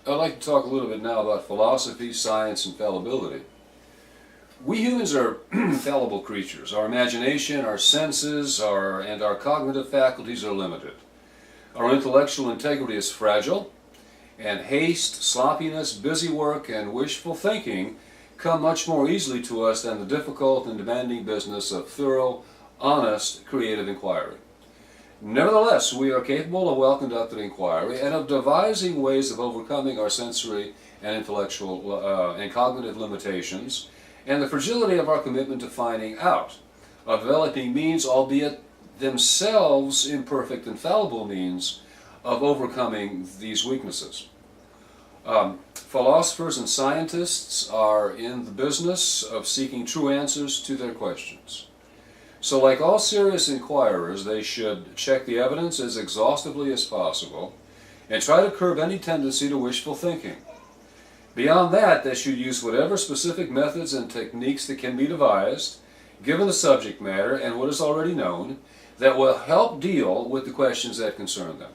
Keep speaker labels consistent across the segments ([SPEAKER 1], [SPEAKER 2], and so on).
[SPEAKER 1] I'd like to talk a little bit now about philosophy, science, and fallibility. We humans are fallible creatures. Our imagination, our senses, and our cognitive faculties are limited. Our intellectual integrity is fragile, and haste, sloppiness, busy work, and wishful thinking come much more easily to us than the difficult and demanding business of thorough, honest, creative inquiry. Nevertheless, we are capable of well-conducted inquiry and of devising ways of overcoming our sensory and intellectual and cognitive limitations and the fragility of our commitment to finding out, of developing means, albeit themselves imperfect and fallible means, of overcoming these weaknesses. Philosophers and scientists are in the business of seeking true answers to their questions. So like all serious inquirers, they should check the evidence as exhaustively as possible and try to curb any tendency to wishful thinking. Beyond that, they should use whatever specific methods and techniques that can be devised, given the subject matter and what is already known, that will help deal with the questions that concern them.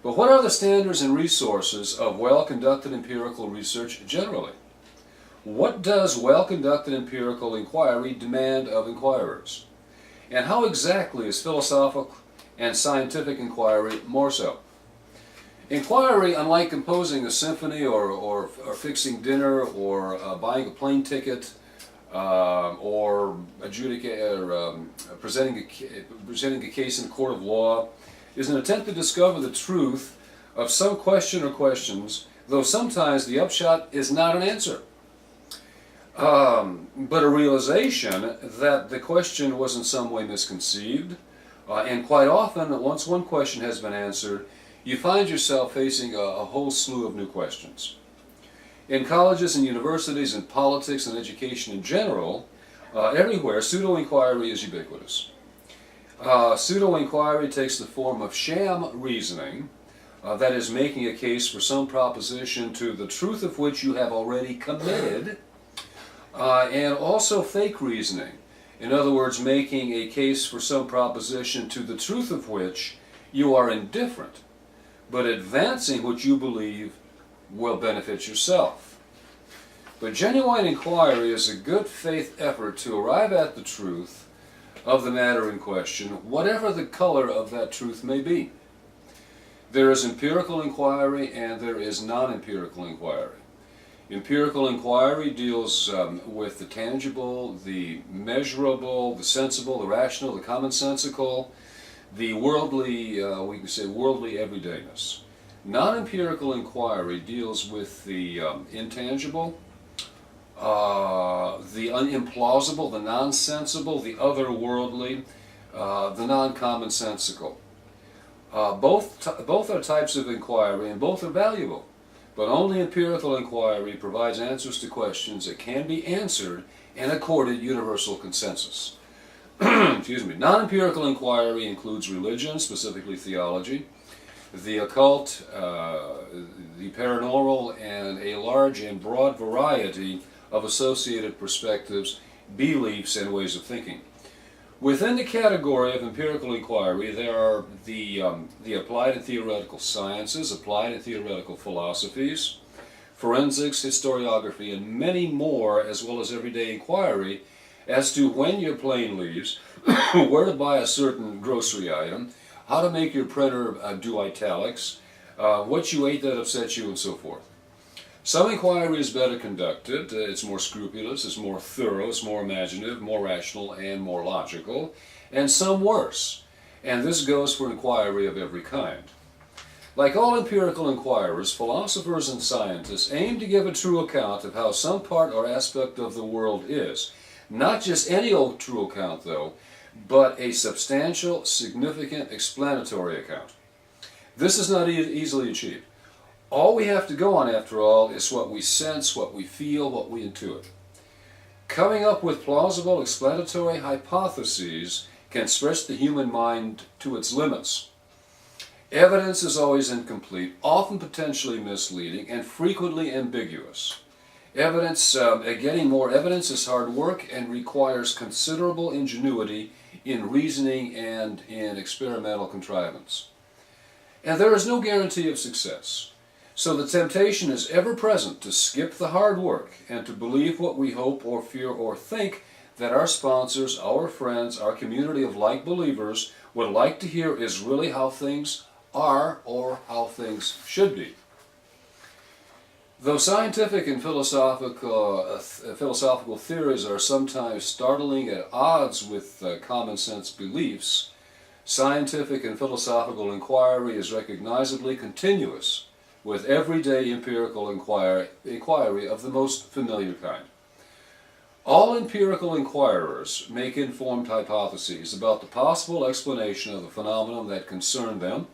[SPEAKER 1] But what are the standards and resources of well-conducted empirical research generally? What does well-conducted empirical inquiry demand of inquirers? And how exactly is philosophical and scientific inquiry more so? Inquiry, unlike composing a symphony or fixing dinner or buying a plane ticket or presenting a case in a court of law, is an attempt to discover the truth of some question or questions, though sometimes the upshot is not an answer. But a realization that the question was in some way misconceived, and quite often, once one question has been answered, you find yourself facing a whole slew of new questions. In colleges and universities, in politics and education in general, everywhere, pseudo-inquiry is ubiquitous. Pseudo-inquiry takes the form of sham reasoning, that is, making a case for some proposition to the truth of which you have already committed, and also fake reasoning. In other words, making a case for some proposition to the truth of which you are indifferent, but advancing what you believe will benefit yourself. But genuine inquiry is a good faith effort to arrive at the truth of the matter in question, whatever the color of that truth may be. There is empirical inquiry and there is non-empirical inquiry. Empirical inquiry deals with the tangible, the measurable, the sensible, the rational, the commonsensical, the worldly, we can say worldly everydayness. Non-empirical inquiry deals with the intangible, the implausible, the nonsensible, the otherworldly, the non-commonsensical. Both are types of inquiry and both are valuable. But only empirical inquiry provides answers to questions that can be answered and accorded universal consensus. Excuse me. Non-empirical inquiry includes religion, specifically theology, the occult, the paranormal, and a large and broad variety of associated perspectives, beliefs, and ways of thinking. Within the category of empirical inquiry, there are the applied and theoretical sciences, applied and theoretical philosophies, forensics, historiography, and many more, as well as everyday inquiry as to when your plane leaves, where to buy a certain grocery item, how to make your printer do italics, what you ate that upset you, and so forth. Some inquiry is better conducted, it's more scrupulous, it's more thorough, it's more imaginative, more rational, and more logical, and some worse. And this goes for inquiry of every kind. Like all empirical inquirers, philosophers and scientists aim to give a true account of how some part or aspect of the world is. Not just any old true account, though, but a substantial, significant, explanatory account. This is not easily achieved. All we have to go on, after all, is what we sense, what we feel, what we intuit. Coming up with plausible explanatory hypotheses can stretch the human mind to its limits. Evidence is always incomplete, often potentially misleading, and frequently ambiguous. Getting more evidence is hard work and requires considerable ingenuity in reasoning and in experimental contrivance. And there is no guarantee of success. So the temptation is ever present to skip the hard work and to believe what we hope or fear or think that our sponsors, our friends, our community of like believers would like to hear is really how things are or how things should be. Though scientific and philosophical theories are sometimes startling at odds with common sense beliefs, scientific and philosophical inquiry is recognizably continuous with everyday empirical inquiry of the most familiar kind. All empirical inquirers make informed hypotheses about the possible explanation of the phenomenon that concern them,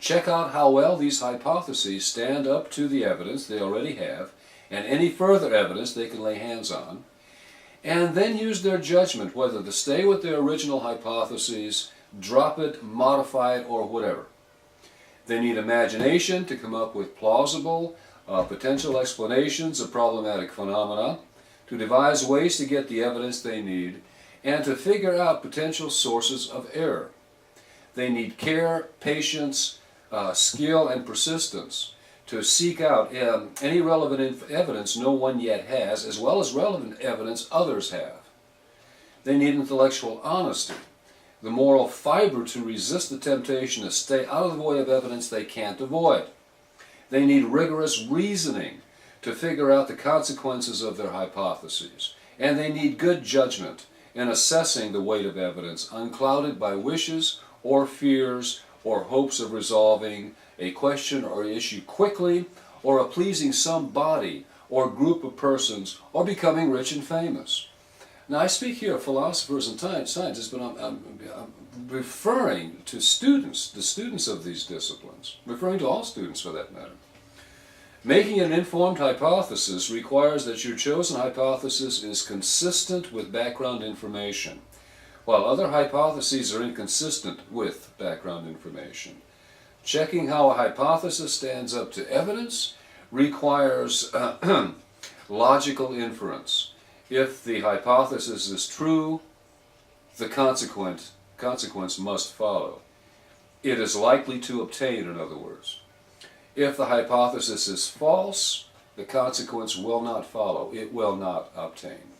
[SPEAKER 1] check out how well these hypotheses stand up to the evidence they already have and any further evidence they can lay hands on, and then use their judgment whether to stay with their original hypotheses, drop it, modify it, or whatever. They need imagination to come up with plausible, potential explanations of problematic phenomena, to devise ways to get the evidence they need, and to figure out potential sources of error. They need care, patience, skill, and persistence to seek out any relevant evidence no one yet has, as well as relevant evidence others have. They need intellectual honesty, the moral fiber to resist the temptation to stay out of the way of evidence they can't avoid. They need rigorous reasoning to figure out the consequences of their hypotheses. And they need good judgment in assessing the weight of evidence, unclouded by wishes or fears or hopes of resolving a question or issue quickly, or of pleasing some body or group of persons, or becoming rich and famous. Now, I speak here of philosophers and scientists, but I'm referring to students, the students of these disciplines, referring to all students for that matter. Making an informed hypothesis requires that your chosen hypothesis is consistent with background information, while other hypotheses are inconsistent with background information. Checking how a hypothesis stands up to evidence requires logical inference. If the hypothesis is true, the consequence must follow. It is likely to obtain, in other words. If the hypothesis is false, the consequence will not follow. It will not obtain.